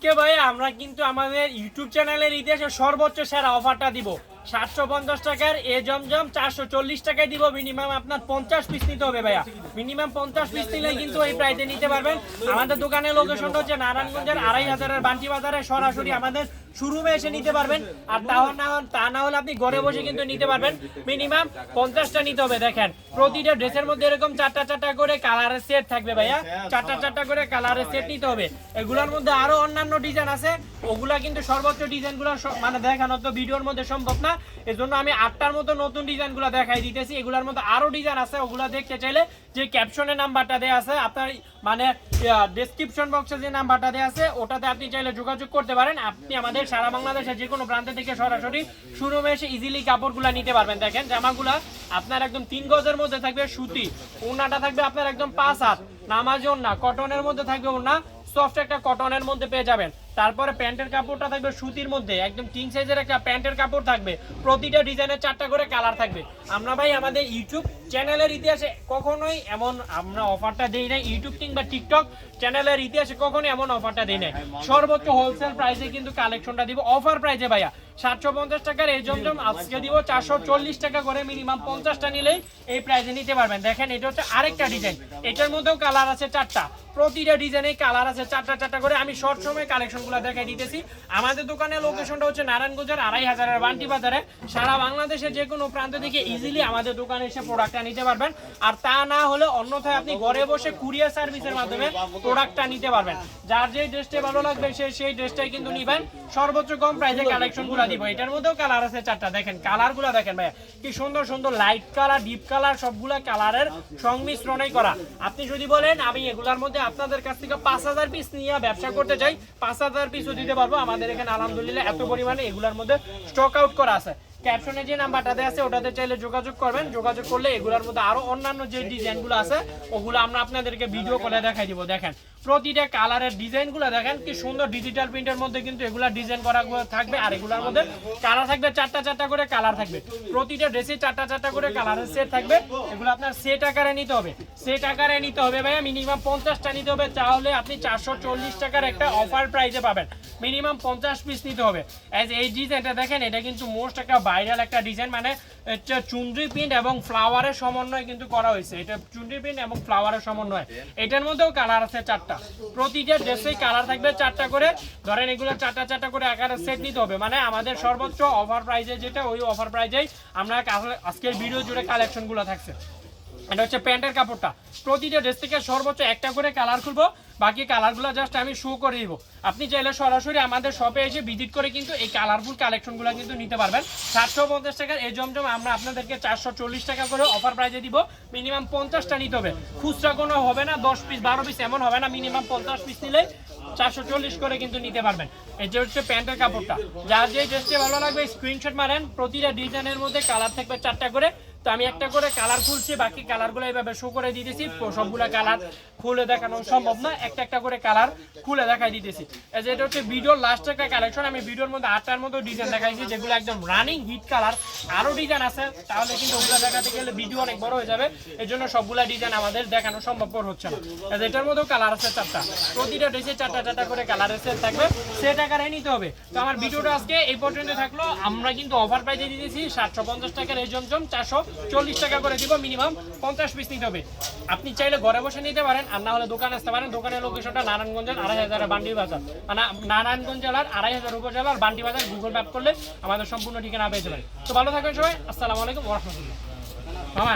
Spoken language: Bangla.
আজকে ভাই আমরা কিন্তু আমাদের ইউটিউব চ্যানেলের ইতিহাসে সর্বোচ্চ সেরা অফারটা দিব 750 টাকার এ জমজম 440 টাকায় দিব। মিনিমাম আপনার 50 পিস নিতে হবে ভাইয়া, মিনিমাম 50 পিস নিলে কিন্তু এই প্রাইসে নিতে পারবেন। আমাদের দোকানের লোকেশনটা হচ্ছে নারায়ণগঞ্জের 2500-এর বান্টি বাজারে, সরাসরি আমাদের শোরুমে এসে নিতে পারবেন। আর তা না হলে আপনি ঘরে বসে কিন্তু নিতে পারবেন। মিনিমাম 50টা নিতে হবে। দেখেন প্রতিটা ড্রেসের মধ্যে এরকম চারটা করে কালারের সেট থাকবে ভাইয়া, চারটা করে কালারের সেট নিতে হবে। এগুলোর মধ্যে আরো অন্যান্য ডিজাইন আছে, ওগুলা কিন্তু সর্বোচ্চ ডিজাইনগুলো মানে দেখানো তো ভিডিওর মধ্যে সম্ভব না, এজন্য আমি 8টার মতো নতুন ডিজাইনগুলো দেখাই দিতেছি। এগুলোর মধ্যে আরো ডিজাইন আছে, ওগুলা দেখতে চাইলে যে ক্যাপশনে নাম্বারটা দেয়া আছে আপনার মানে ডেসক্রিপশন বক্সে যে নাম্বারটা দেয়া আছে ওটাতে আপনি চাইলে যোগাযোগ করতে পারেন। আপনি আমাদের সারা বাংলাদেশের যে কোনো প্রান্ত থেকে সরাসরি শোরুমে এসে ইজিলি কাপড়গুলো নিতে পারবেন। দেখেন জামাগুলা আপনার একদম 3 গজের মধ্যে থাকবে সুতি, ওড়নাটা থাকবে আপনার একদম 5 হাত, নামাজি ওড়না, কটনের মধ্যে থাকবে ওড়না, সফট একটা কটনের মধ্যে পেয়ে যাবেন। তারপরে প্যান্টের কাপড়টা থাকবে সুতির মধ্যে, একদম কিং সাইজের একটা প্যান্টের কাপড় থাকবে। প্রতিটা ডিজাইনের 4টা করে কালার থাকবে। আমরা ভাই আমাদের ইউটিউব চ্যানেলের ইতিহাসে কখনোই এমন আমরা অফারটা দেই নাই, ইউটিউব কিংবা টিকটক চ্যানেলের ইতিহাসে কখনোই এমন অফারটা দেই নাই। সর্বোচ্চ হোলসেল প্রাইসে কিন্তু কালেকশনটা দিব, অফার প্রাইসে ভাইয়া। 750 টাকার এই জমজম আজকে দিব 440 টাকা করে, মিনিমাম 50টা নিলেই এই প্রাইসে নিতে পারবেন। দেখেন এটা হচ্ছে আরেকটা ডিজাইন, এটার মধ্যেও কালার আছে 4টা, প্রতিটা ডিজাইনে কালার আছে 4টা করে। আমি শর্ট সময় কালেকশনগুলো দেখাই দিতেছি। আমাদের দোকানের লোকেশনটা হচ্ছে নারায়ণগঞ্জের 2500-এর বান্টি বাজারে। সারা বাংলাদেশের যে কোনো প্রান্ত থেকে ইজিলি আমাদের দোকানে এসে প্রোডাক্টটা নিতে পারবেন। আর তা না হলে অন্যথায় আপনি ঘরে বসে কুরিয়ার সার্ভিসের মাধ্যমে প্রোডাক্টটা নিতে পারবেন। যার যে ড্রেসটা ভালো লাগবে সেই ড্রেসটাই কিন্তু নিবেন। সর্বোচ্চ কম প্রাইসে কালেকশনগুলো দিব। এটার মধ্যেও কালার আছে 4টা। দেখেন কালারগুলো দেখেন ভাইয়া, কি সুন্দর সুন্দর লাইট কালার, ডিপ কালার, সবগুলা কালারের সংমিশ্রণই করা। আপনি যদি বলেন আমি এগুলার মধ্যে আপনাদের কাছ থেকে 5000 পিস নিয়ে ব্যবসা করতে চাই, 5000 পিসও দিতে পারবো। আমাদের এখানে আলহামদুলিল্লাহ এত পরিমাণে এগুলার মধ্যে স্টক আউট করা আছে। ক্যাপশনে যে নাম্বারটা দেওয়া আছে ওটাতে চাইলে যোগাযোগ করবেন। যোগাযোগ করলে এগুলোর মধ্যে আরো অন্যান্য যে ডিজাইনগুলো আছে ওগুলো আমরা আপনাদেরকে ভিডিও করে দেখাই দিব। দেখেন প্রতিটা কালারের ডিজাইনগুলো দেখেন কি সুন্দর, ডিজিটাল প্রিন্টের মধ্যে কিন্তু এগুলা ডিজাইন করা থাকবে। আর এগুলোর মধ্যে কালার থাকবে 4টা করে কালার থাকবে। প্রতিটা ড্রেসে 4টা করে কালারের সেট থাকবে। এগুলো আপনার সেট আকারে নিতে হবে, সেট আকারে নিতে হবে ভাইয়া। মিনিমাম 50টা নিতে হবে, তাহলে আপনি 440 টাকার একটা অফার প্রাইসে পাবেন। মিনিমাম 50 পিস নিতে হবে। এই ডিজাইনটা দেখেন, এটা কিন্তু মোস্ট একটা ভাইরাল একটা ডিজাইন, মানে এটা চুনরি প্রিন্ট এবং ফ্লাওয়ারের সমন্বয় কিন্তু করা হয়েছে। এটা চুনরি প্রিন্ট এবং ফ্লাওয়ারের সমন্বয়। এটার মধ্যেও কালার আছে 4টা, প্রতিটা ড্রেসেই কালার থাকবে 4টা করে। ধরেন এগুলো 4টা করে আকারের সেট নিতে হবে। মানে আমাদের সর্বোচ্চ অফার প্রাইসে যেটা, ওই অফার প্রাইসেই আমরা আজকের ভিডিও জুড়ে কালেকশনগুলো থাকছে। এটা হচ্ছে প্যান্টের কাপড়টা। প্রতিটা ড্রেস থেকে সর্বোচ্চ 1টা করে কালার খুলবো, বাকি কালারগুলো জাস্ট আমি শো করে দিব। আপনি চাইলে সরাসরি আমাদের শপে এসে ভিজিট করে কিন্তু এই কালারফুল কালেকশনগুলো কিন্তু নিতে পারবেন। 750 টাকার এই জমজম আমরা আপনাদেরকে 440 টাকা করে অফার প্রাইসে দিব। মিনিমাম 50টা নিতে হবে, খুচরা কোনো হবে না, 10 পিস 12 পিস এমন হবে না। মিনিমাম 50 পিস নিলে 440 করে কিন্তু নিতে পারবেন। এই যে হচ্ছে প্যান্টের কাপড়টা। যার যে ড্রেসটা ভালো লাগবে স্ক্রিনশট মারেন। প্রতিটা ডিজাইনের মধ্যে কালার থাকবে 4টা করে। তো আমি একটা করে কালার খুলছি, বাকি কালারগুলো এইভাবে শো করে দিতেছি। সবগুলা কালার খুলে দেখানো সম্ভব না, একটা করে কালার খুলে দেখাই দিতেছি। এটা হচ্ছে ভিডিওর লাস্ট একটা কালেকশন। আমি ভিডিওর মধ্যে 8টার মতো ডিজাইন দেখাইছি, যেগুলো একদম রানিং হিট কালার। আরো ডিজাইন আছে, তাহলে কিন্তু ওগুলো দেখাতে গেলে ভিডিও অনেক বড় হয়ে যাবে। এই জন্য সবগুলা ডিজাইন আমাদের দেখানো সম্ভবপর হচ্ছে না। এটার মধ্যেও কালার আছে 4টা, প্রতিটা ড্রেসে 4টা করে কালারের সেট থাকবে। সেট আকারে নিতে হবে। তো আমার ভিডিওটা আজকে এই পর্যন্ত থাকলো। আমরা কিন্তু অফার প্রাইসে দিতেছি 750 টাকার এই জমজম 440 টাকা করে দিব। মিনিমাম 50 পিস নিতে হবে। আপনি চাইলে ঘরে বসে নিতে পারেন, আর না হলে দোকানে আসতে পারেন। দোকানের লোকেশনটা নারায়ণগঞ্জের 2500-এর বান্টি বাজার, মানে নারায়ণগঞ্জ জেলার 2500 উপজেলার বান্টি বাজার। গুগল ম্যাপ করলে আমাদের সম্পূর্ণ ঠিকানা পেয়ে যাবেন। তো ভালো থাকবেন সবাই। আসসালামু আলাইকুম ওয়া রাহমাতুল্লাহ। মামা